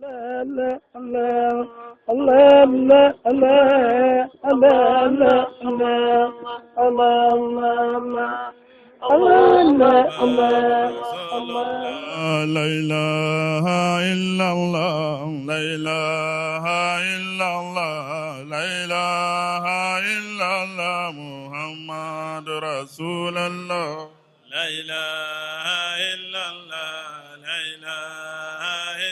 الله الله الله الله الله الله الله الله الله الله لا إله إلا الله لا إله إلا الله لا إله إلا الله محمد رسول الله لا إله إلا الله لا إله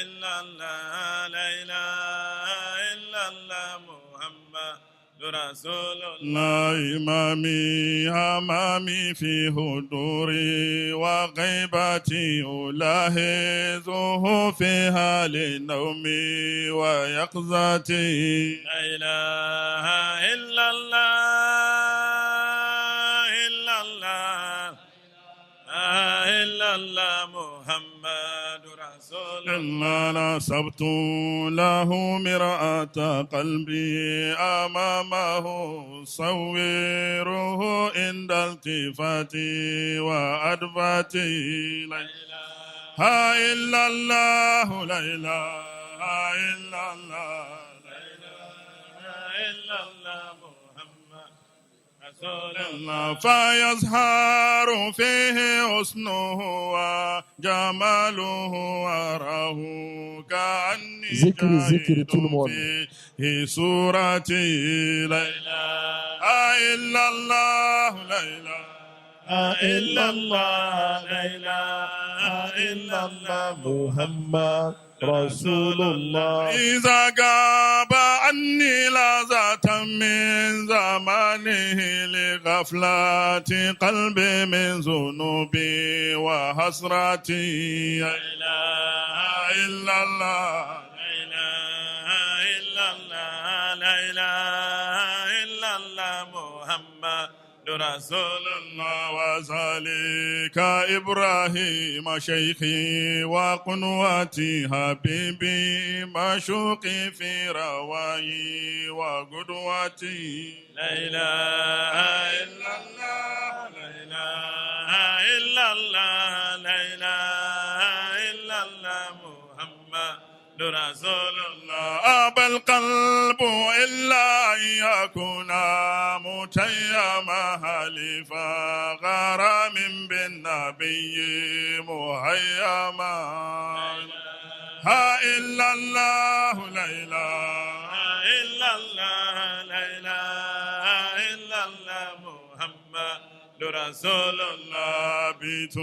إلا الله لا إله إلا الله محمد رسول الله إمامي أمامي في هدوري وغيبتي ألاحظه في حال نومي ويقظتي لا إله إلا الله إلا الله إلا الله محمد رسول الله نصبت له مرآة قلبي أمامه صوره عند التفاتي وأدباتي لا إله إلا الله لا إله إلا الله لا إله إلا الله الله فيظهر فيه حسنه وجماله أراه كأني ذكر tout le monde. في صورتي لا إله إلا الله لا إله إلا الله لا إله إلا الله محمد رسول الله. إذا غاب عني لحظة من زمانه لغفلة قلبي من ذنوبي وحسرتي لا إله إلا الله لا إله إلا الله لا إله إلا الله محمد رسول الله وذلك إبراهيم شيخي وقنوتي حبيبي مشوقي في رواي وقدوتي لا إله إلا الله لا إله إلا الله لا إله إلا الله محمد رسول الله أبى القلب إلا أن يكون متيما حليفا غرام بالنبي مهيما لا إلا الله لا إله إلا الله لا إله إلا الله محمد رسول الله بيت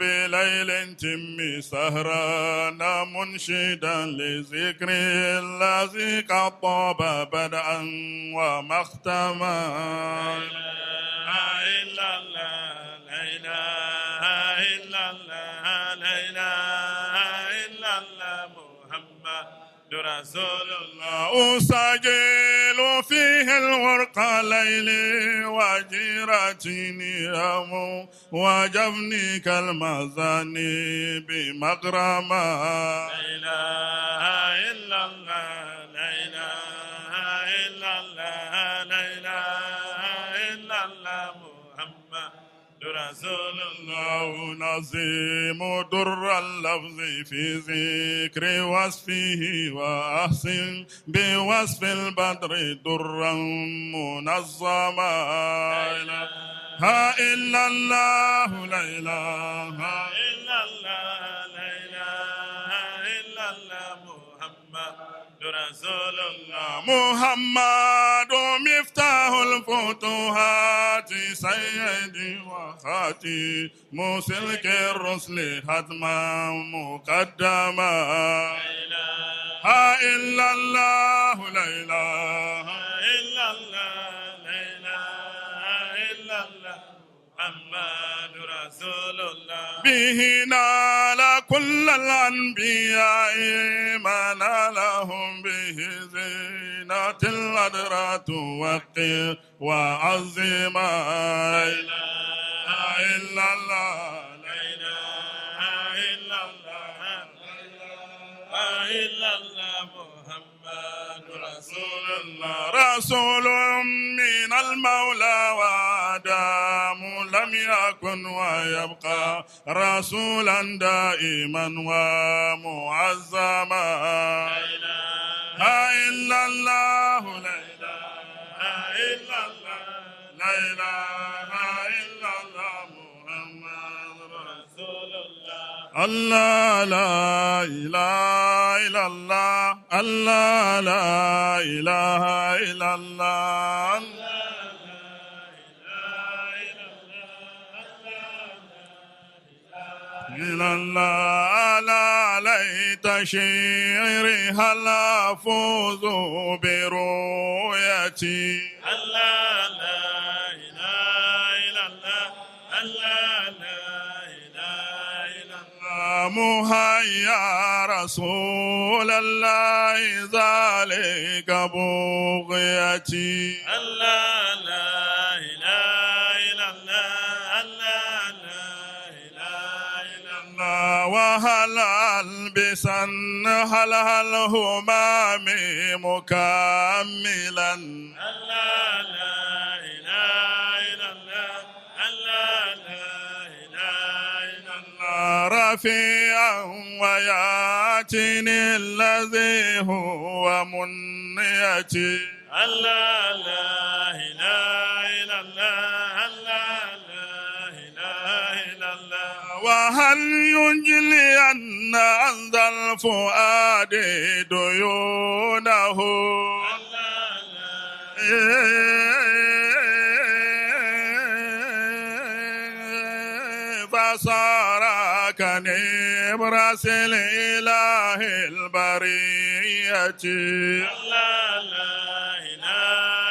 بليل تم سهرانا منشدا لذكر الذي قد طاب بدءا ومختما لا إله إلا الله لا إله إلا الله لا إله إلا الله محمد رسول الله أسجل فيه الغرق ليلي وجيرتي نيام وجبني كالمزاني بمغرما لا إله إلا الله لا إله إلا الله لا إله إلا الله محمد رسول الله نظيم در اللفظ في ذكر وصفه وأحسن بوصف البدر درا منظما لا إله إلا الله لا إله إلا الله لا إله إلا الله محمد رسول الله محمد مفتاح الفتوحات سيدي وخاتي مسلك الرسل حتما مقدما لا إله إلا الله لا إله إلا الله لا إله إلا الله محمد رسول الله به نال كل الأنبياء ما نالهم به زينة الأدرات وقر وعظيما لا إله إلا الله لا إله إلا الله لا إله إلا الله محمد رسول الله رسول من المولى وآدم لم يكن ويبقى رسولا دائما ومعظما إلا الله لا إله إلا الله لا إله إلا الله محمد رسول الله الله لا إله إلا الله الله لا إله إلا الله إلا الله لا ليت شعري هل أفوز برؤيتي الله لا إله إلا الله الله لا إله إلا الله مهيا رسول الله ذلك بغيتي الله لا إله إلا الله وهل ألبسن هل همامي مكملا الله لا إله إلا الله الله لا إله إلا الله رفيعا وياتني الذي هو منيتي الله لا إله إلا الله الله وهل يجلي أن ذا الفؤاد ديونه فصار كنبرس الإله البرية الله لا إله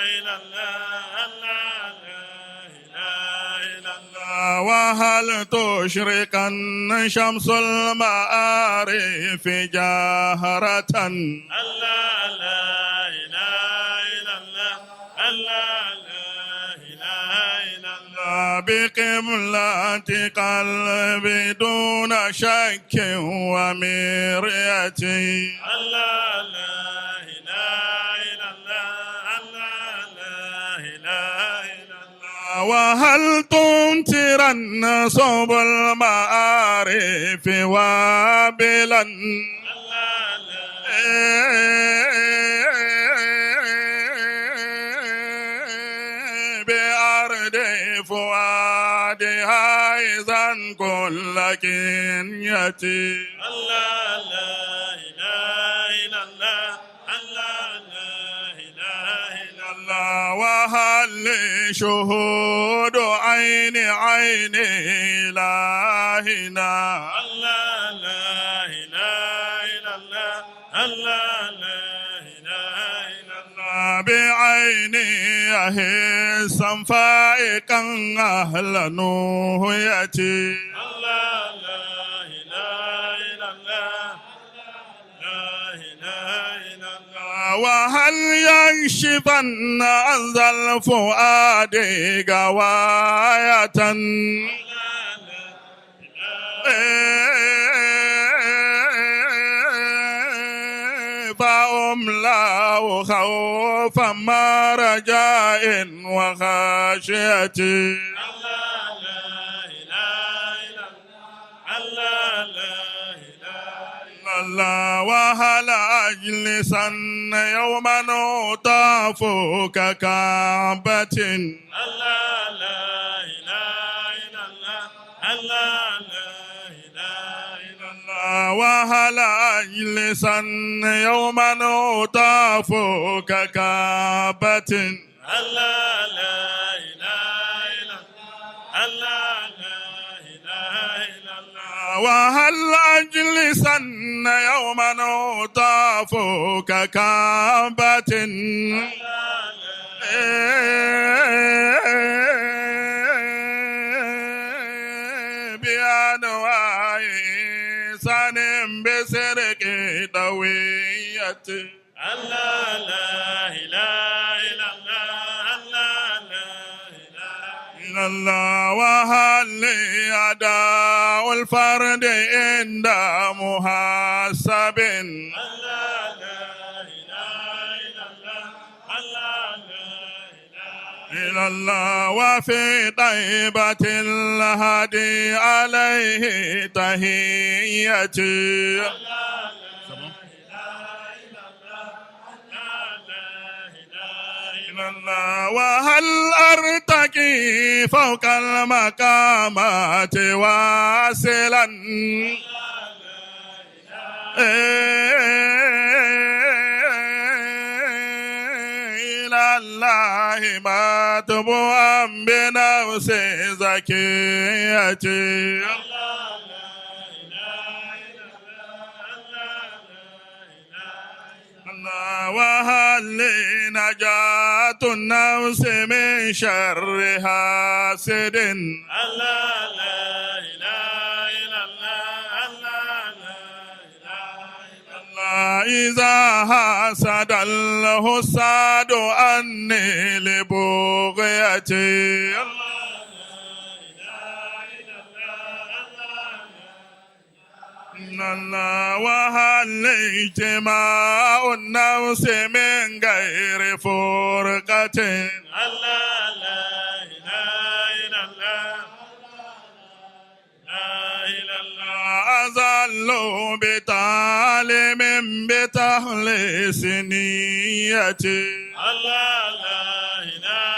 إلا الله وهل تشرقن شمس المعارف جاهرة الله لا إله إلا الله الله لا إله إلا الله بقبلة قلبي دون شك ومرية الله لا إله إلا الله وهل تمترن صوب المعارف وابلا بأرض فؤادها إذا كل كنيتي الله لا إله إلا الله وهل لي شهود عين عين إلهنا الله لا إله إلا الله الله لا إله إلا الله بعيني أهسا فائقا أهل نويتي الله لا إله إلا الله وهل يكشفن عن ذا الفؤاد غواية فأملأ خوفا ما رجاء وخشية الله وهل أجلسن يوما أطاف ككعبة الله لا إله إلا الله الله لا إله إلا الله وهل أجلسن يوما أطاف ككعبة الله لا إله إلا الله وهل أجلسن يوما أطاف ككعبة بأنواع سن بسرق طوية الله لا إله إلا الله وهل لي أداء الفرد عند محاسب الله لا إله إلا الله وفي طيبة الهدي عليه تحيتي الله وهل أرتقي فوق المقامات واصلا إلى الله متبوعا بنفس زكيتي وهل لي نجاة النفس من شر حاسد الله لا إله إلا الله إذا حسد الحساد أني لبغيتي الله وهل اجتماع النفس من غير فرقة الله لا إله إلا الله أزلوا بتعليم بتخليص نيتي الله لا إله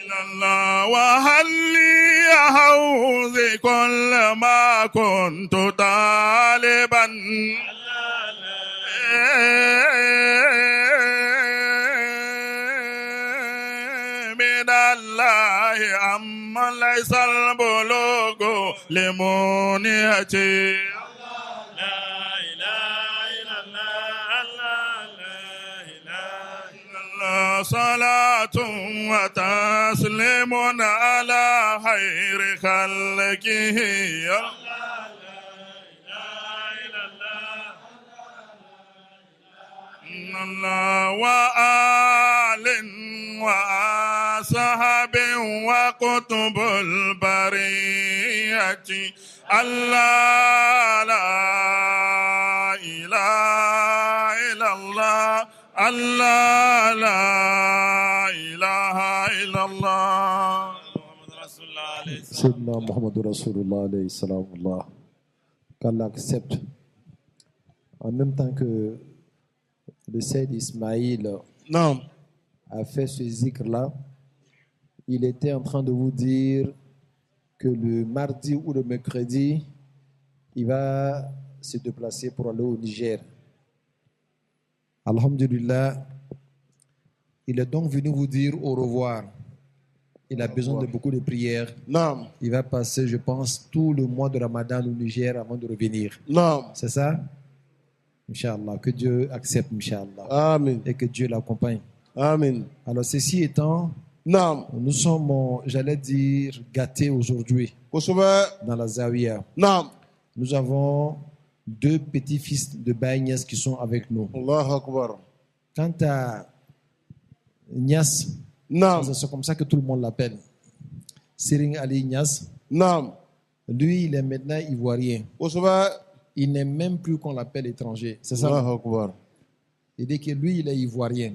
إلا الله وهل لي حوز كل ما كنت طالبا من الله أما ليس البلوغ لمنيتي صلاة وتسليم على خير خلقه الله وآل وصحب وقطب البرية الله لا إله إلا الله الله لا إله إلا الله محمد رسول الله عليه السلام Sayyidina Muhammad Rasulullah alayhi salamullah. Qu'Allah accepte. En même temps que le Sayyid Ismaïl نعم a fait ce zikr-là, il était en train de vous dire que le mardi ou le mercredi, il va se déplacer pour aller au Niger. Alhamdulillah, il est donc venu vous dire au revoir. Il a besoin de beaucoup de prières. نعم Il va passer, je pense, tout le mois de Ramadan au Niger avant de revenir. نعم C'est ça? Inch'Allah, que Dieu accepte, Inch'Allah, آمين et que Dieu l'accompagne. آمين Alors, ceci étant, نعم nous sommes, j'allais dire, gâtés aujourd'hui وسبا dans la Zawiya. نعم Nous avons deux petits-fils de Baye Niass qui sont avec nous. الله أكبر Quant à Niass, نعم c'est comme ça que tout le monde l'appelle. Serigne Ali Niass, نعم lui, il est maintenant ivoirien. وسبا Il n'aime même plus qu'on l'appelle étranger. C'est ça? الله أكبر Il dit que lui, il est ivoirien.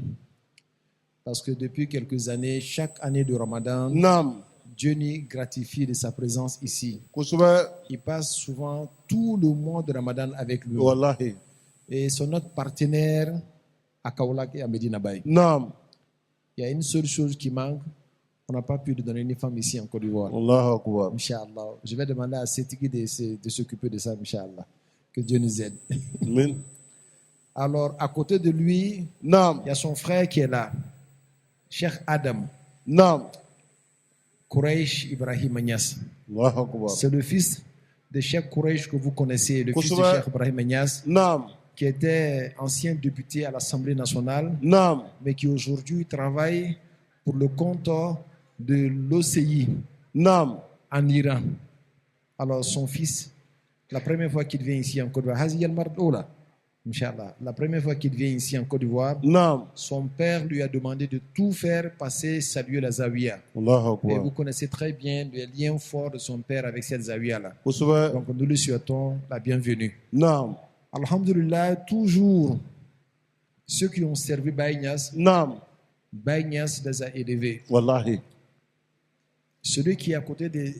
Parce que depuis quelques années, chaque année de Ramadan, نعم Dieu nous gratifie de sa présence ici. وسبا Il passe souvent tout le mois de Ramadan avec nous. والله Et c'est notre partenaire à Kaolack et à Medina Bay. نعم Il y a une seule chose qui manque. On n'a pas pu lui donner une femme ici en Côte d'Ivoire. الله أكبر Inch'Allah. Je vais demander à Setiki de s'occuper de ça, Inch'Allah. Que Dieu nous aide. من Alors, à côté de lui, نعم il y a son frère qui est là. Cheikh Adam, نعم Quraish Ibrahim Niass. الله أكبر C'est le fils de Cheikh Quraish que vous connaissez, le fils de Kosovo. Cheikh Ibrahim Niass, نعم qui était ancien député à l'Assemblée nationale, نعم mais qui aujourd'hui travaille pour le compte de l'OCI نعم en Iran. Alors, son fils, la première fois qu'il vient ici en Côte d'Ivoire, Hazi al-Mardoula, Inch'Allah, la première fois qu'il vient ici en Côte d'Ivoire, نعم son père lui a demandé de tout faire passer saluer la Zawiya. الله Et vous أكبر connaissez très bien le lien fort de son père avec cette Zawiya-là. وسبا Donc, nous lui souhaitons la bienvenue. نعم Alhamdulillah, toujours, ceux qui ont servi Baye Niass, نعم Baye Niass les a élevés. والله Celui qui est à côté de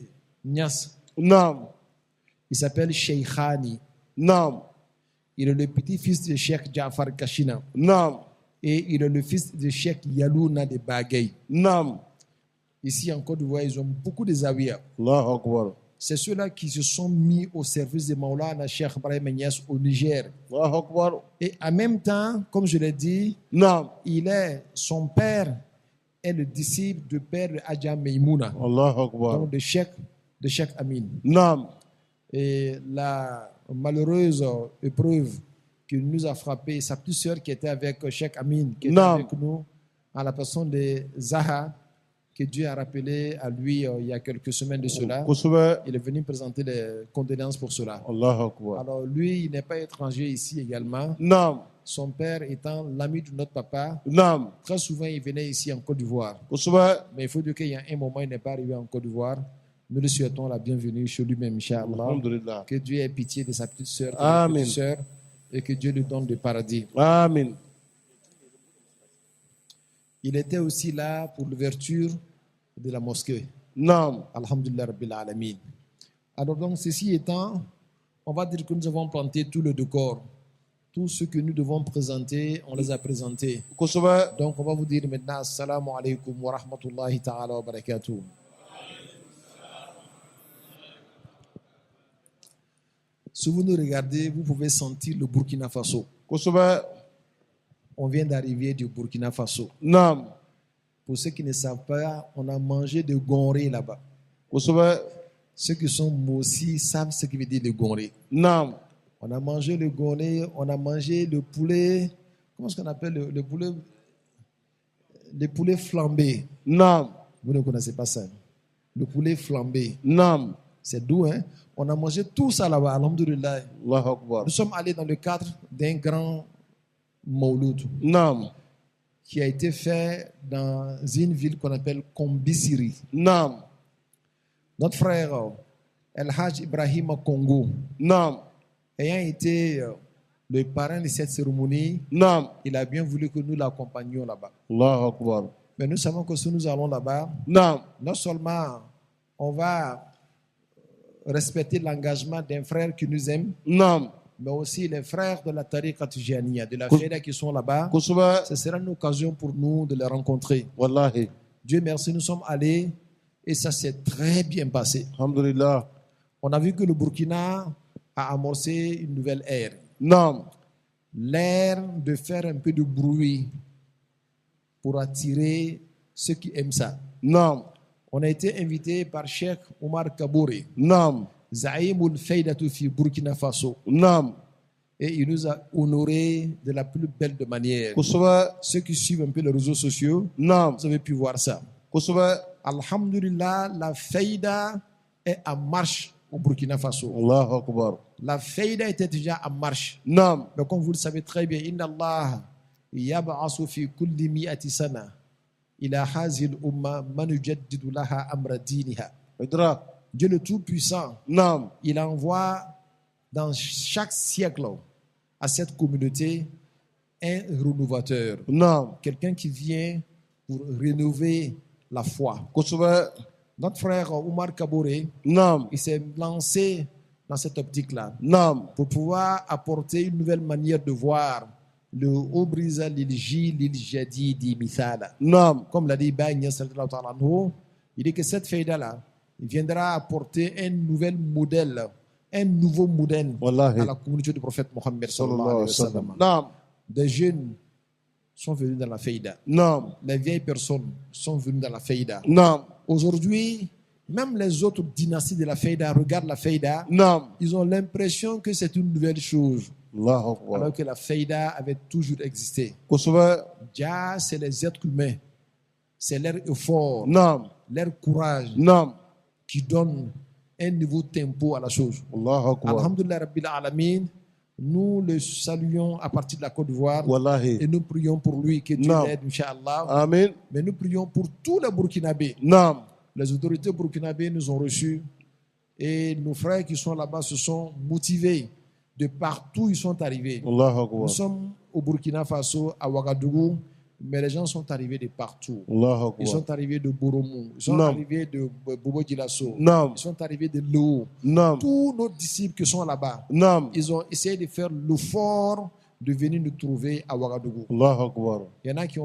Niass, نعم il s'appelle Sheikhani. نعم Il est le petit-fils de Cheikh Jafar Kashina. Naam. Et il est le fils de Cheikh Yalouna de Bagay. Naam. Ici en Côte d'Ivoire, ils ont beaucoup de zawiyas. Allahu Akbar. C'est ceux-là qui se sont mis au service de Maulana Cheikh Ibrahim Niass au Niger. Allahu Akbar. Et en même temps, comme je l'ai dit, Naam. son père est le disciple du père de Adja Meimouna, Allahu Akbar. donc de Cheikh Amin. Naam. Et la malheureuse épreuve qui nous a frappé, sa petite sœur qui était avec Cheikh Amin, qui était Non. avec nous, en la personne de Zaha, que Dieu a rappelé à lui il y a quelques semaines de cela. Kusube. Il est venu présenter les condoléances pour cela. Allahu Akbar. Alors lui, il n'est pas étranger ici également. Naam. Son père étant l'ami de notre papa, Naam. très souvent il venait ici en Côte d'Ivoire. Kusube. Mais il faut dire qu'il y a un moment, il n'est pas arrivé en Côte d'Ivoire. Nous lui souhaitons la bienvenue chez lui-même, Inch'Allah. Alhamdulillah. Que Dieu ait pitié de sa petite sœur, Amen. et que Dieu lui donne le paradis. Amin. Il était aussi là pour l'ouverture de la mosquée. Naam. Alhamdulillah Rabbil Alamin. Alors donc, ceci étant, on va dire que nous avons planté tout le décor. Tout ce que nous devons présenter, on les a présentés. Kusube. Donc, on va vous dire maintenant, Assalamu alaikum wa rahmatullahi ta'ala wa barakatuh. Si vous nous regardez, vous pouvez sentir le Burkina Faso. Kusube. On vient d'arriver du Burkina Faso. Naam. Pour ceux qui ne savent pas, on a mangé de gonré là-bas. Kusube. Ceux qui sont moussis savent ce qui veut dire le gonré. Naam. On a mangé le gonré, on a mangé le poulet. Comment est-ce qu'on appelle le poulet? Le poulet flambé. Naam. Vous ne connaissez pas ça. Le poulet flambé. Naam. C'est doux, hein? On a mangé tout ça là-bas, alhamdulillah. Allahu Akbar. Nous sommes allés dans le cadre d'un grand mauloud Naam. qui a été fait dans une ville qu'on appelle Kombisiri. Naam. Notre frère El Hajj Ibrahim Congo, Naam. ayant été le parrain de cette cérémonie, Naam. il a bien voulu que nous l'accompagnions là-bas. Allahu Akbar. Mais nous savons que si nous allons là-bas, Naam. non seulement on va respecter l'engagement d'un frère qui nous aime, Naam. mais aussi les frères de la Tariqa Tijaniya, de la Faida qui sont là-bas. Kusube. Ce sera une occasion pour nous de les rencontrer. Wallahi. Dieu merci, nous sommes allés et ça s'est très bien passé. Alhamdulillah. On a vu que le Burkina a amorcé une nouvelle ère. Naam. L'ère de faire un peu de bruit pour attirer ceux qui aiment ça. Naam. On a été invité par Cheikh Omar Kabouri, Naam. Zaïmoul Faidatu fi Burkina Faso. Naam. Et il nous a honorés de la plus belle de manière. Kusube. Ceux qui suivent un peu les réseaux sociaux, Naam. vous avez pu voir ça. Kusube. Alhamdulillah, la Faida est en marche au Burkina Faso. Allahu Akbar. La Faida était déjà en marche. Naam. Mais comme vous le savez très bien, Inna Allah yab'asu fi kulli mi'ati sana ila hazil umma man yujaddidu laha amra diniha. Idra. Dieu le Tout-Puissant, Naam. il envoie dans chaque siècle à cette communauté un rénovateur, Naam. quelqu'un qui vient pour rénover la foi. Kusube. Notre frère Omar Kabouré, Naam. il s'est lancé dans cette optique-là Naam. pour pouvoir apporter une nouvelle manière de voir le Obriza Lilji Liljadi di Mithala. Naam. Comme l'a dit Baïnia, il dit que cette faïda-là viendra apporter un nouveau modèle Wallahi. à la communauté du prophète Mohammed sallallahu alayhi wa sallam. Naam. Des jeunes sont venus dans la faïda. Naam. Les vieilles personnes sont venues dans la faïda. Naam. Aujourd'hui, même les autres dynasties de la faïda regardent la faïda. Naam. Ils ont l'impression que c'est une nouvelle chose, Allahu Akbar. alors que la faïda avait toujours existé. Kusube. Déjà, c'est les êtres humains, c'est leur effort, Naam. leur courage Naam. qui donne un nouveau tempo à la chose. Allahu Akbar. Alhamdulillah Rabbil Alamin, nous le saluons à partir de la Côte d'Ivoire Wallahi. et nous prions pour lui, que Dieu Non. l'aide, Inch'Allah. Amin. Mais nous prions pour tous les Burkinabés. Naam. Les autorités burkinabées nous ont reçus et nos frères qui sont là-bas se sont motivés. De partout ils sont arrivés. Allahu Akbar. Nous sommes au Burkina Faso, à Ouagadougou, Mais les gens sont arrivés de partout. Allahu Ils Akbar. sont arrivés de Boromou, ils sont Non. arrivés de Bobo Djilasso, Naam. ils sont arrivés de Léo. Naam. Tous nos disciples qui sont là-bas, Naam. ils ont essayé de faire l'effort de venir nous trouver à Ouagadougou. Allahu Akbar. Il y en a qui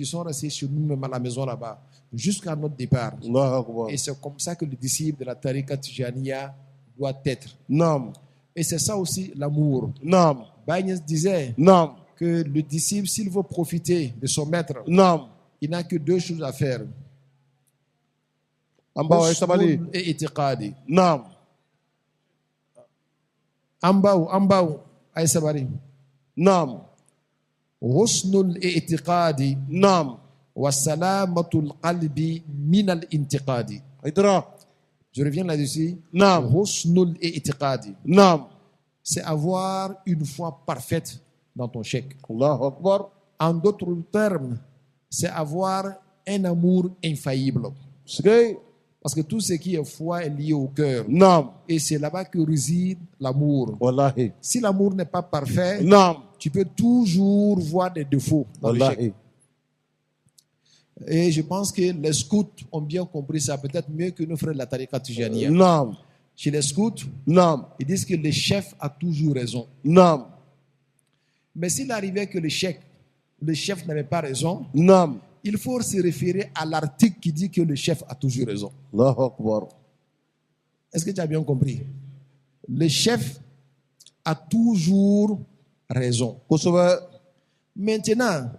sont restés chez nous même à la maison là-bas, jusqu'à notre départ. Allahu Akbar. Et c'est comme ça que le disciple de la Tariqa Tijaniya doit être. Naam. Et c'est ça aussi l'amour. Naam. Baye Niasse disait Naam. que le disciple, s'il veut profiter de son maître, Naam. il n'a que deux choses à faire. Amba wa sabali. Husnul et itiqadi. Naam. Ambaou, ay sabari. Naam. Husnul et itiqadi Naam. wa salamatul qalbi min al intiqadi. Idra. Je reviens là-dessus. Naam. Husnul et itiqadi. Naam. C'est avoir une foi parfaite dans ton chèque. Allahu Akbar. En d'autres termes, c'est avoir un amour infaillible. Sigay. Parce que tout ce qui est foi est lié au cœur. Naam. Et c'est là-bas que réside l'amour. Wallahi. Si l'amour n'est pas parfait, Naam. tu peux toujours voir des défauts dans le chèque. Wallahi. Et je pense que les scouts ont bien compris ça, peut-être mieux que nos frères de la Tariqa Tijaniya. Naam. Chez les scouts, Naam. ils disent que le chef a toujours raison. Naam. Mais s'il arrivait que le chef n'avait pas raison, Naam. il faut se référer à l'article qui dit que le chef a toujours raison. Allahu Akbar. Est-ce que tu as bien compris? Le chef a toujours raison. Kusuba. Maintenant,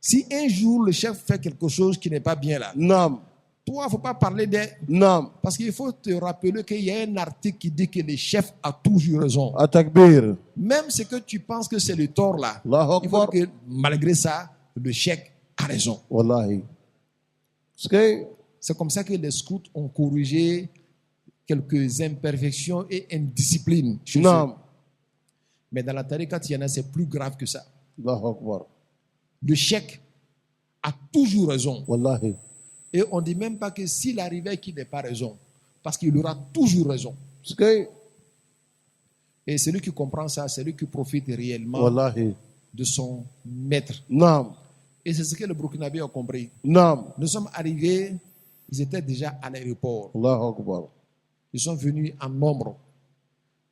si un jour le chef fait quelque chose qui n'est pas bien là, Naam. toi, il ne faut pas parler d'elle. Naam. Parce qu'il faut te rappeler qu'il y a un article qui dit que le chef a toujours raison. Atakbir. Même ce que tu penses que c'est le tort là, Allahu il faut Akbar. que malgré ça, le chef a raison. Wallahi. Sigay. C'est comme ça que les scouts ont corrigé quelques imperfections et indisciplines chez eux. Naam. Mais dans la tariqa Tijaniya, c'est plus grave que ça. Allahu Akbar. Le chèque a toujours raison. Wallahi. Et on ne dit même pas que s'il arrivait qu'il n'ait pas raison. Parce qu'il aura toujours raison. Sigay. Et celui qui comprend ça, c'est celui qui profite réellement Wallahi. de son maître. Naam. Et c'est ce que le Burkinabé a compris. Naam. Nous sommes arrivés, ils étaient déjà à l'aéroport. Allahu Akbar. Ils sont venus en nombre.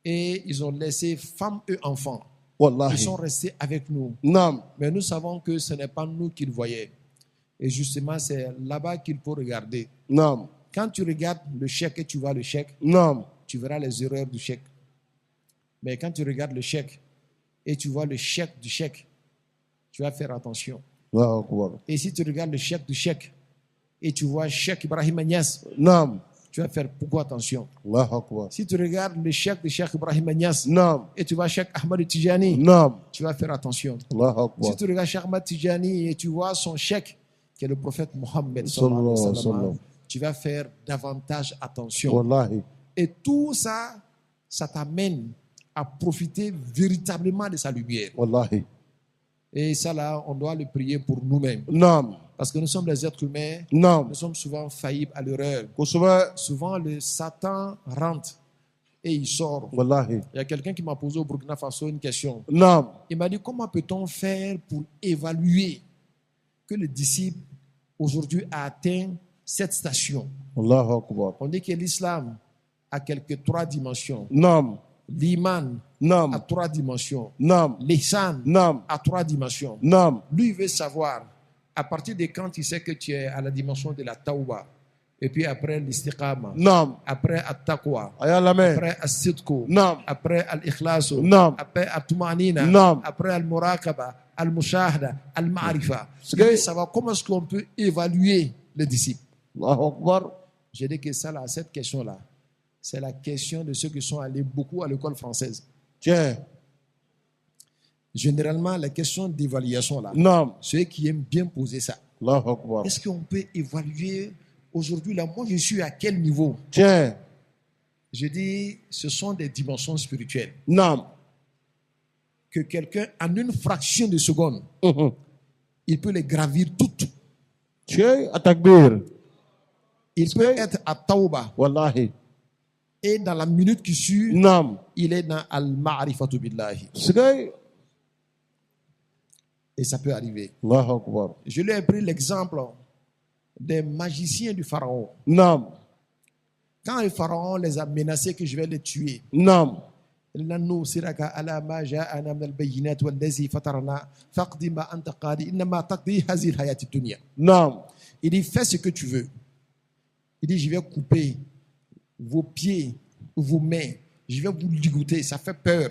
Et ils ont laissé femmes et enfants. Ils Wallahi. sont restés avec nous. Naam. Mais nous savons que ce n'est pas nous qu'ils voyaient. Et justement, c'est là-bas qu'il faut regarder. Naam. Quand tu regardes le chèque et tu vois le chèque, Naam. tu verras les erreurs du chèque. Mais quand tu regardes le chèque et tu vois le chèque du chèque, tu vas faire attention. Allahu Akbar. Et si tu regardes le chèque du chèque et tu vois Cheikh Ibrahim Niasse, Naam. tu vas faire beaucoup attention. Allahu Akbar. Si tu regardes le chèque de Cheikh Ibrahim Niasse Naam. et tu vois Cheikh Ahmad Tijani, Naam. tu vas faire attention. Allahu Akbar. Si tu regardes Cheikh Ahmad Tijani et tu vois son chèque, qui est le prophète Mohammed, Sallallahu alayhi wa sallam. tu vas faire davantage attention. Wallahi. Et tout ça, ça t'amène à profiter véritablement de sa lumière. Wallahi. Et ça là, on doit le prier pour nous-mêmes. Naam. Parce que nous sommes des êtres humains, Naam. nous sommes souvent faillibles à l'erreur. Kusuba. Souvent, le Satan rentre et il sort. Wallahi. Il y a quelqu'un qui m'a posé au Burkina Faso une question. Naam. Il m'a dit, comment peut-on faire pour évaluer que le disciple aujourd'hui a atteint cette station? Allahu Akbar. On dit que l'islam a quelques 3 dimensions. Naam. L'iman a Naam. 3 dimensions. Naam. L'ihsan Naam. a 3 dimensions. Naam. Lui, il veut savoir, à partir de quand il sait que tu es à la dimension de la tawba, et puis après l'istiqama, Naam. après at-taqwa, Ayalame. après as-sidqu, Naam. après al-ikhlasu, Naam. après at-tumanina, Naam. après al-muraqaba, al-mushahada, al-ma'rifa. C'est Il veut que- savoir comment est-ce qu'on peut évaluer les disciples. Allahu Akbar. J'ai dit que ça, là, cette question-là, c'est la question de ceux qui sont allés beaucoup à l'école française. Tiens. Généralement, les questions d'évaluation, là, Naam. ceux qui aiment bien poser ça. Allahu Akbar. Est-ce qu'on peut évaluer aujourd'hui, là, moi, je suis à quel niveau? Tiens. Je dis, ce sont des dimensions spirituelles. Naam. Que quelqu'un, en une fraction de seconde, Mhm. il peut les gravir toutes. Tiens. Atakbir. Il peut être à Tauba Wallahi. et dans la minute qui suit, Naam. il est dans Al-Ma'rifatu Billahi. Sigay. Et ça peut arriver. Allahu Akbar. Je lui ai pris l'exemple des magiciens du pharaon. Naam. Quand le pharaon les a menacés que je vais les tuer, Naam. لن نؤثرك على ما جاءنا من البينات والذي فطرنا فاقض ما أنت قاضي إنما تقضي هذه الحياة الدنيا. Naam. Il dit fais ce que tu veux. Il dit je vais couper vos pieds, vos mains, je vais vous ligoter, ça fait peur.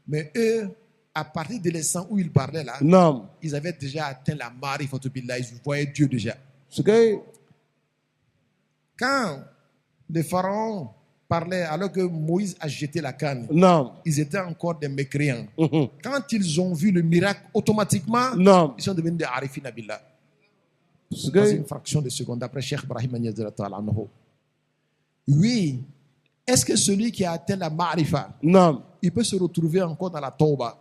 Mais eux, à partir de l'instant où ils parlaient là, Naam. ils avaient déjà atteint la marifatu billah, ils voyaient Dieu déjà. Sugay. Quand le pharaon parlait alors que Moïse a jeté la canne, Naam. ils étaient encore des mécréants. Mhm. Quand ils ont vu le miracle, automatiquement, Naam. ils sont devenus des arifina billah. C'est Sugay. une fraction de seconde après Cheikh Ibrahim Niasse ta'ala anhu. Oui, est-ce que celui qui a atteint la marifa, Naam. il peut se retrouver encore dans la tauba?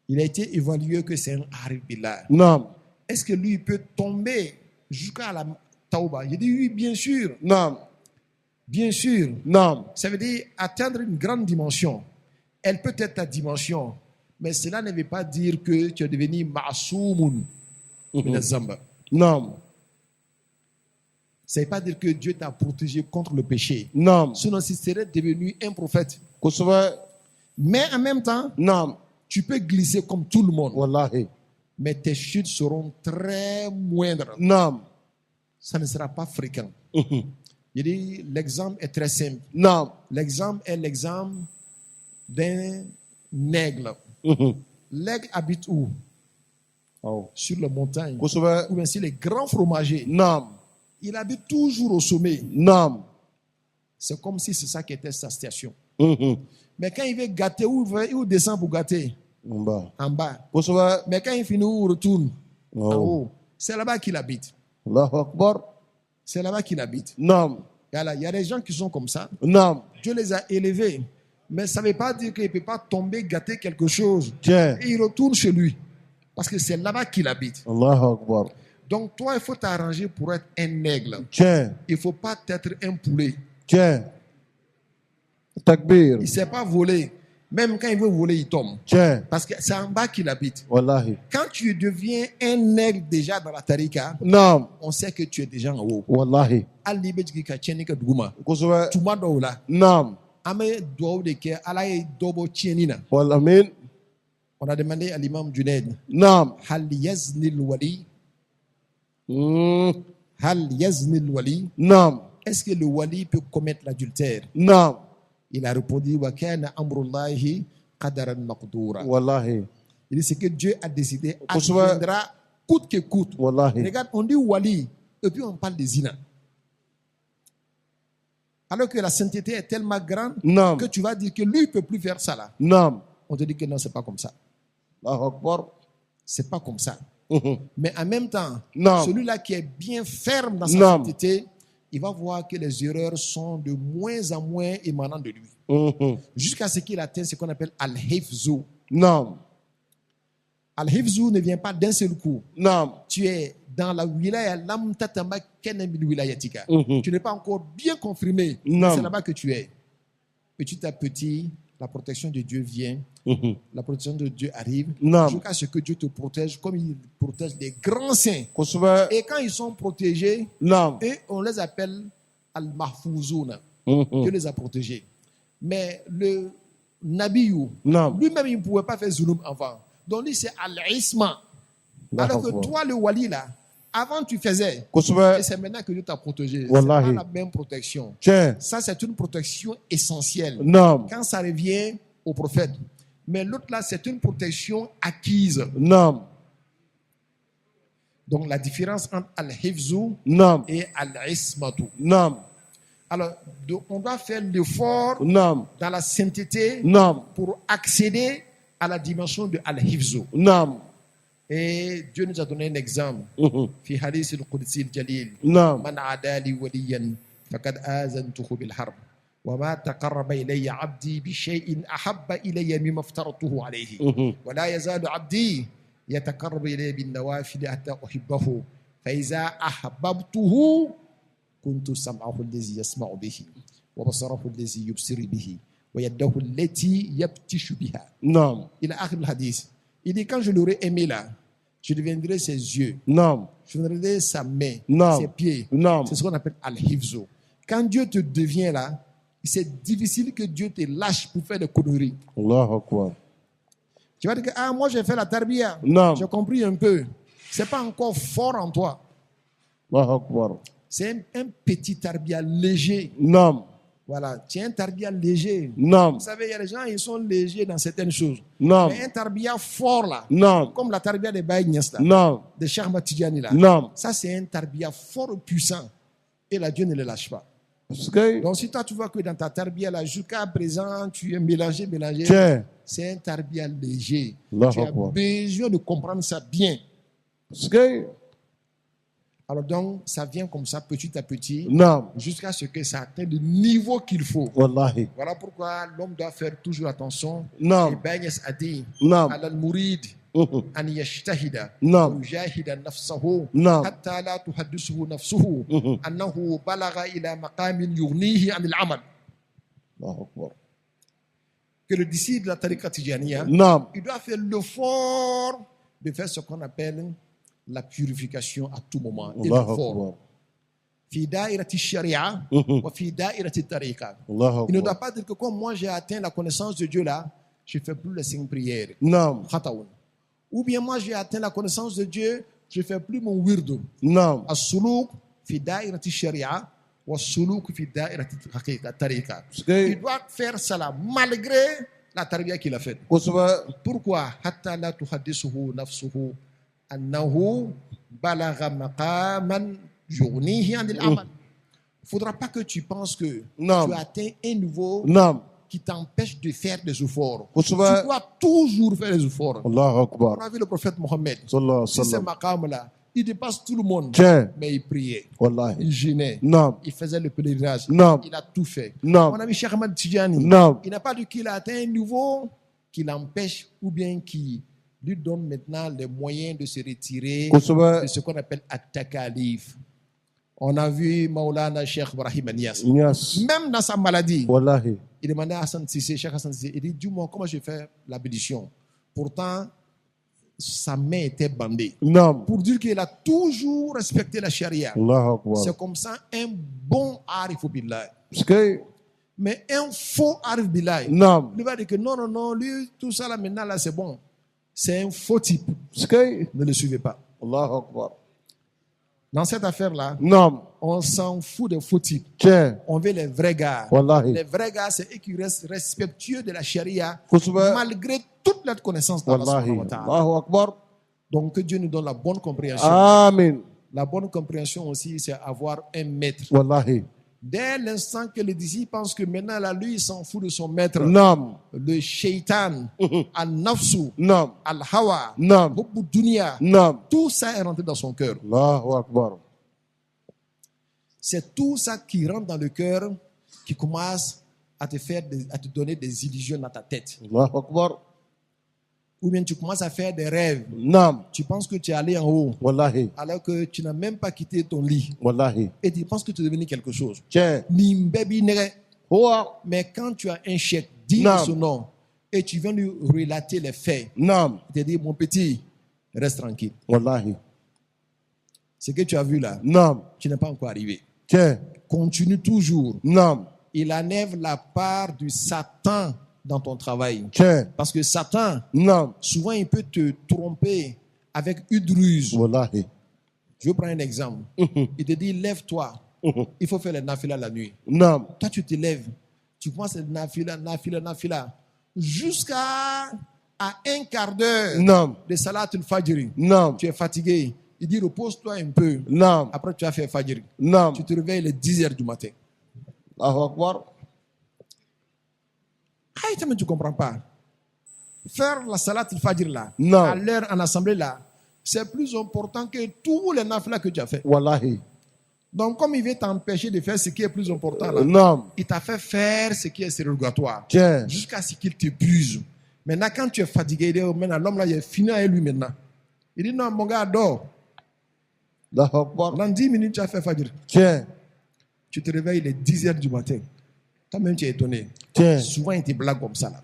Il a été évalué que c'est un arif billah. Naam. Est-ce que lui il peut tomber jusqu'à la tauba? Il dit oui, bien sûr. Naam. Bien sûr. Naam. Ça veut dire atteindre une grande dimension. Elle peut être ta dimension, mais cela ne veut pas dire que tu es devenu ma'asoumun min az-zamba. Naam. Ça ne veut pas dire que Dieu t'a protégé contre le péché. Naam. Sinon, tu serais devenu un prophète. Kusuba. Mais en même temps, Naam. tu peux glisser comme tout le monde. Wallahi. Mais tes chutes seront très moindres. Naam. Ça ne sera pas fréquent. Mhm. Il dit, l'exemple est très simple. Naam. L'exemple est l'exemple d'un aigle. Mhm. L'aigle habite où? Oh. Sur les montagnes. Kusuba. Ou bien sur les grands fromagers. Naam. Il habite toujours au sommet. Naam. C'est comme si c'est ça qui était sa station. Mhm. Mais quand il veut gâter, où il descend pour gâter? Mba. En bas. Kusuba. Mais quand il finit, où il retourne? En Oh. haut. C'est là-bas qu'il habite. Allahu Akbar. C'est là-bas qu'il habite. Naam. Voilà, il y a des gens qui sont comme ça. Naam. Dieu les a élevés. Mais ça ne veut pas dire qu'il ne peut pas tomber, gâter quelque chose. Tiens. Et il retourne chez lui. Parce que c'est là-bas qu'il habite. Allahu Akbar. Donc toi, il faut t'arranger pour être un aigle. Tiens. Il ne faut pas être un poulet. Tiens. Takbir. Il ne sait pas voler. Même quand il veut voler, il tombe. Tiens. Parce que c'est en bas qu'il habite. Wallahi. Quand tu deviens un aigle déjà dans la tarika, Naam. on sait que tu es déjà en haut. Wallahi. Ali be jigin ka tiɲɛni kɛ duguma. Kusuba. Tuma dɔw la, Naam. an bɛ dugawu de kɛ Ala ye dɔ bɔ tiɲɛni na. Walamin. On a demandé à l'imam Junaid, Naam. hal yazni al-wali? Mm. Hal yazni al-wali? Naam. Est-ce que le wali peut commettre l'adultère? Naam. Il a répondu, wa kana amrullahi qadaran maqdura. Wallahi. Il dit, ce que Dieu a décidé Kosovo. adviendra coûte que coûte. Wallahi. Regarde, on dit wali, et puis on parle de zina. Alors que la sainteté est tellement grande Naam. que tu vas dire que lui ne peut plus faire ça là. Naam. On te dit que non, c'est pas comme ça. Allahu Akbar. C'est pas comme ça. Mhm. Mais en même temps, Non. celui-là qui est bien ferme dans sa Non. sainteté, il va voir que les erreurs sont de moins en moins émanantes de lui. Mhm. Jusqu'à ce qu'il atteigne ce qu'on appelle Al-Hifzu. Naam. Al-Hifzu ne vient pas d'un seul coup. Naam. Tu es dans la wilaya, lam tatama kene min wilayatika. Mhm. Tu n'es pas encore bien confirmé. Non. C'est là-bas que tu es. Petit à petit, la protection de Dieu vient. Mhm. La protection de Dieu arrive. Non. Jusqu'à ce que Dieu te protège comme il protège les grands saints. Kusuba. Et quand ils sont protégés, Naam. et on les appelle Al-Mahfouzouna. Mhm. Dieu les a protégés. Mais le Nabiou, Naam. lui-même, il ne pouvait pas faire zulum avant. Donc lui, c'est Al-Isma. Alors que toi, le wali, là, avant tu faisais, Kusuba. et c'est maintenant que Dieu t'a protégé. C'est Wallahi. pas la même protection. Tiens. Ça, c'est une protection essentielle. Naam. Quand ça revient au prophète. Mais l'autre, là, c'est une protection acquise. Naam. Donc la différence entre Al-Hifzu Naam. et Al-Ismatu. Naam. Alors, on doit faire l'effort Naam. dans la sainteté Naam. pour accéder à la dimension de Al-Hifzu. Naam. Et Dieu nous a donné un exemple. Mhm. في حديث القدسي الجليل Naam. من عادى لي وليا فقد آذنته بالحرب وما تقرب إلي عبدي بشيء أحب إلي مما افترضته عليه Mhm. ولا يزال عبدي يتقرب إلي بالنوافل حتى أحبه فإذا أحببته كنت سمعه الذي يسمع به وبصره الذي يبصر به ويده التي يبتش بها Naam. إلى آخر الحديث. Il dit, quand je l'aurais aimé là, je deviendrai ses yeux, نعم je deviendrai sa main, Non. ses pieds. Non. C'est ce qu'on appelle al-hifzo. Quand Dieu te devient là, c'est difficile que Dieu te lâche pour faire des conneries. الله أكبر Tu vas dire que, ah, moi j'ai fait la tarbiya, Non. j'ai compris un peu. C'est pas encore fort en toi. الله أكبر C'est un petit tarbiya léger. نعم Voilà, tu es un tarbiya léger. نعم Vous savez, il y a des gens, ils sont légers dans certaines choses. نعم Mais un tarbiya fort là, نعم comme la tarbiya des Baye Niass là, نعم de Cheikh Ahmad Tidjani là, نعم ça c'est un tarbiya fort puissant. Et là, Dieu ne le lâche pas. سكي Donc si toi tu vois que dans ta tarbiya là, jusqu'à présent, tu es mélangé, Tiens. c'est un tarbiya léger. Allahu Tu as Akbar. besoin de comprendre ça bien. سكي Alors donc, ça vient comme ça, petit à petit, نعم jusqu'à ce que ça atteigne le niveau qu'il faut. والله Voilà pourquoi l'homme doit faire toujours attention. نعم Et Baye Niass a dit, نعم على المريد Mhm. أن يجتهد نعم ويجاهد نفسه نعم. حتى لا تحدثه نفسه Mhm. أنه بلغ إلى مقام يغنيه عن العمل. الله أكبر Que le disciple de la tariqa Tijaniya, نعم il doit faire l'effort de faire ce qu'on appelle la purification à tout moment. Et الله l'effort. أكبر في دائرة الشريعة Mhm. وفي دائرة الطريقة. الله Il ne doit أكبر pas dire que comme moi j'ai atteint la connaissance de Dieu là, je ne fais plus les 5 prières. نعم Khataoun. Ou bien moi j'ai atteint la connaissance de Dieu, je ne fais plus mon wirdo. نعم السلوك في دائرة الشريعة والسلوك في دائرة الطريقة. Il سكي doit faire cela malgré la tarbiya qu'il a faite. كسبة Pourquoi حتى لا تحدثه نفسه أنه بلغ مقاما يغنيه عن العمل. Il ne faudra pas que tu penses que Non. tu as atteint un niveau نعم qui t'empêche de faire des efforts. Tu كسبة dois toujours faire des efforts. الله On أكبر a vu le prophète Mohammed. صلى الله عليه Si ce وسلم maqam-là, il dépasse tout le monde. Tiens. Mais il priait, والله il jeûnait, نعم il faisait le pèlerinage. Non. Il a tout fait. Non. Mon ami Cheikh Ahmad Tidjani, Non. il n'a pas dit qu'il a atteint un niveau qui l'empêche ou bien qui lui donne maintenant les moyens de se retirer كسبة de ce qu'on appelle at-takalif. On a vu Maulana Cheikh Ibrahim Niass. ناس Même dans sa maladie, والله il demandait à Hassan Sissé, Cheikh Hassan Sissé, il dit, dis-moi comment je fais la bénédiction. Pourtant, sa main était bandée. نعم Pour dire qu'il a toujours respecté la charia. الله أكبر C'est comme ça un bon arif billah. سكي Mais un faux arif billah, نعم il va dire que non, non, non, lui, tout ça là maintenant là c'est bon. C'est un faux type. سكي Ne le suivez pas. الله أكبر Dans cette affaire-là, نعم on s'en fout des faux types. Tiens. On veut les vrais gars. والله Les vrais gars, c'est eux qui restent respectueux de la charia كسبة malgré toute leur connaissance d'Allah subhanahu wa والله ta'ala. الله أكبر Donc que Dieu nous donne la bonne compréhension. آمين La bonne compréhension aussi, c'est avoir un maître. والله Dès l'instant que le disciple pense que maintenant, là, lui, il s'en fout de son maître, نعم le shaitan, al-nafsu, نعم al-hawa, نعم hubbu dunya, نعم tout ça est rentré dans son cœur. الله أكبر C'est tout ça qui rentre dans le cœur qui commence à te donner des illusions dans ta tête. الله أكبر Ou bien tu commences à faire des rêves. نعم Tu penses que tu es allé en haut, والله alors que tu n'as même pas quitté ton lit. والله Et tu penses que tu es devenu quelque chose. tiens Nimbebi nere. هو Mais quand tu as un chèque digne Non. de son nom et tu viens lui relater les faits, نعم il te dit, mon petit, reste tranquille. والله Ce que tu as vu là, نعم tu n'es pas encore arrivé. tiens Continue toujours. نعم Il enlève la part du Satan dans ton travail. tiens Parce que Satan, نعم souvent, il peut te tromper avec une ruse. والله Je vais prendre un exemple. Il te dit, lève-toi. Il faut faire les nafila la nuit. نعم Toi, tu te lèves. Tu commences les nafila. Jusqu'à un quart d'heure نعم de salat al-fajr. نعم Tu es fatigué. Il dit, repose-toi un peu. نعم Après, tu as fait fajr. نعم Tu te réveilles les 10 heures du matin. الله أكبر Ah, mais tu ne comprends pas. Faire la salat al-fajr là, Non. à l'heure en assemblée là, c'est plus important que tous les nafila que tu as fait. والله Donc, comme il veut t'empêcher de faire ce qui est plus important là, نعم il t'a fait faire ce qui est surrogatoire tiens jusqu'à ce qu'il t'épuise. Maintenant, quand tu es fatigué, il dit, oh, maintenant, l'homme là, il est fini avec lui maintenant. Il dit, non, mon gars, dors. الله أكبر Dans 10 minutes, tu as fait fajr. tiens Tu te réveilles les 10 heures du matin. Toi-même, tu es étonné. tiens Souvent, il te blague comme ça là.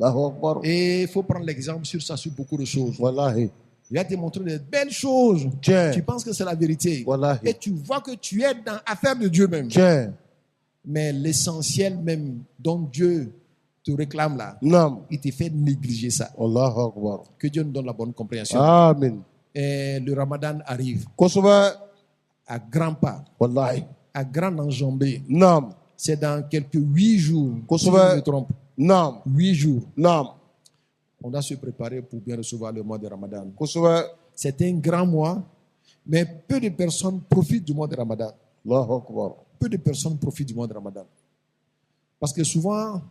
Allahu Akbar. Et il faut prendre l'exemple sur ça, sur beaucoup de choses. Wallahi. Il va te montrer des belles choses. Tiens. Tu penses que c'est la vérité. Wallahi. Et tu vois que tu es dans l'affaire de Dieu même. Tiens. Mais l'essentiel même dont Dieu te réclame là, Naam. il te fait négliger ça. Allahu Akbar. Que Dieu nous donne la bonne compréhension. Amin. Et le Ramadan arrive Kosubɛ. à grands pas, Wallahi. à grande enjambée. Naam. C'est dans quelques 8 jours. Si je Kosubɛ. me trompe. Naam. 8 jours. Naam. On doit se préparer pour bien recevoir le mois de Ramadan. Kosubɛ. C'est un grand mois, mais peu de personnes profitent du mois de Ramadan. Allahu Akbar. Peu de personnes profitent du mois de Ramadan. Parce que souvent,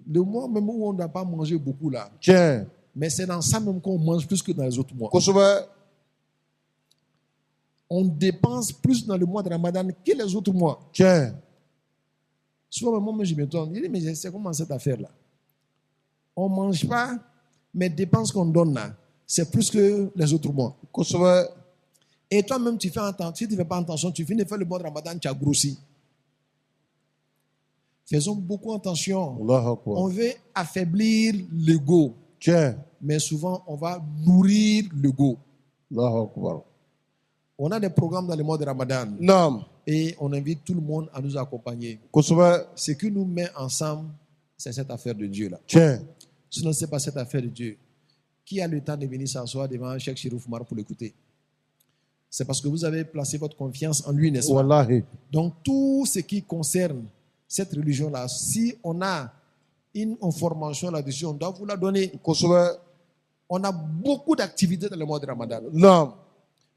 le mois même où on n'a pas mangé beaucoup là, Tiens. mais c'est dans ça même qu'on mange plus que dans les autres mois. Kosubɛ. On dépense plus dans le mois de Ramadan que les autres mois. Tiens. Souvent, moi, je me tourne, je dis, mais c'est comment cette affaire-là? On ne mange pas, mais les dépenses qu'on donne là, c'est plus que les autres mois. Kosubɛ. Et toi-même, tu fais attention. Si tu ne fais pas attention, tu finis de faire le mois de Ramadan, tu as grossi. Faisons beaucoup attention. Allahu Akbar. On veut affaiblir l'ego, Tiens. mais souvent, on va nourrir l'ego. Allahu Akbar. On a des programmes dans le mois de Ramadan Naam. et on invite tout le monde à nous accompagner. Kosubɛ. Ce qui nous met ensemble, c'est cette affaire de Dieu-là. Tiens. Sinon, ce n'est pas cette affaire de Dieu. Qui a le temps de venir s'asseoir devant Cheikh Chérif Oumar pour l'écouter? C'est parce que vous avez placé votre confiance en lui, n'est-ce pas? Wallahi. Donc, tout ce qui concerne cette religion-là, si on a une information là-dessus, on doit vous la donner. Kosubɛ. On a beaucoup d'activités dans le mois de Ramadan. Naam.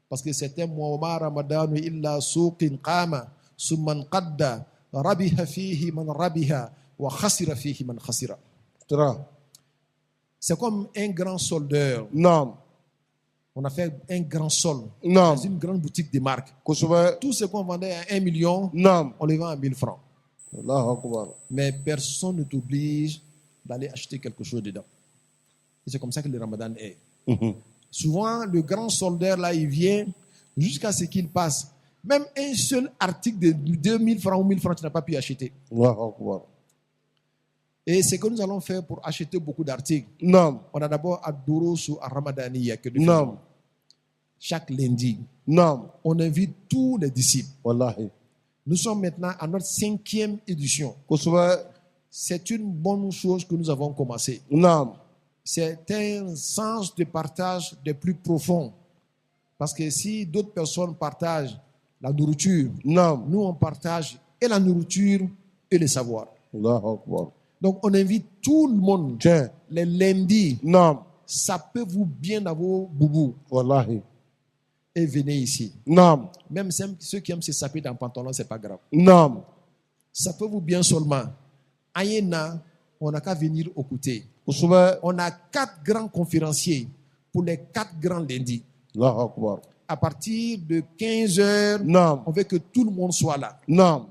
Parce que c'est un mois, ma Ramadan illa suqin qama, summan qadda, rabiha fihi man rabiha, wa khasira fihi man khasira. Tra. C'est comme un grand soldeur. Naam. On a fait un grand solde Naam. dans une grande boutique de marque. Kosubɛ. Tout ce qu'on vendait à 1 million, Naam. on le vend à 1000 francs. Allahu Akbar. Mais personne ne t'oblige d'aller acheter quelque chose dedans. Et c'est comme ça que le Ramadan est. Souvent, le grand soldeur, là, il vient jusqu'à ce qu'il passe. Même un seul article de 2000 francs ou 1000 francs, tu n'as pas pu acheter. Allahu Akbar. Et c'est que nous allons faire pour acheter beaucoup d'articles. Naam. On a d'abord Adorosu à Ramadaniya que de Naam. chaque lundi. Naam. On invite tous les disciples. Wallahi. Nous sommes maintenant à notre 5e édition. Kosubɛ. C'est une bonne chose que nous avons commencé. Naam. C'est un sens de partage des plus profonds. Parce que si d'autres personnes partagent la nourriture, Naam. nous on partage et la nourriture et le savoir. Allahu Akbar. Donc on invite tout le monde Tiens. les lundis. Naam. Sapez-vous bien dans vos boubous Wallahi. et venez ici. Naam. Même ceux qui aiment se saper dans le pantalon, c'est pas grave. Naam. Sapez-vous bien seulement. Ayena, on n'a qu'à venir au côté. Kosubɛ. On a 4 grands conférenciers pour les 4 grands lundis. Allahu Akbar. À partir de 15 heures, Naam. on veut que tout le monde soit là. Naam.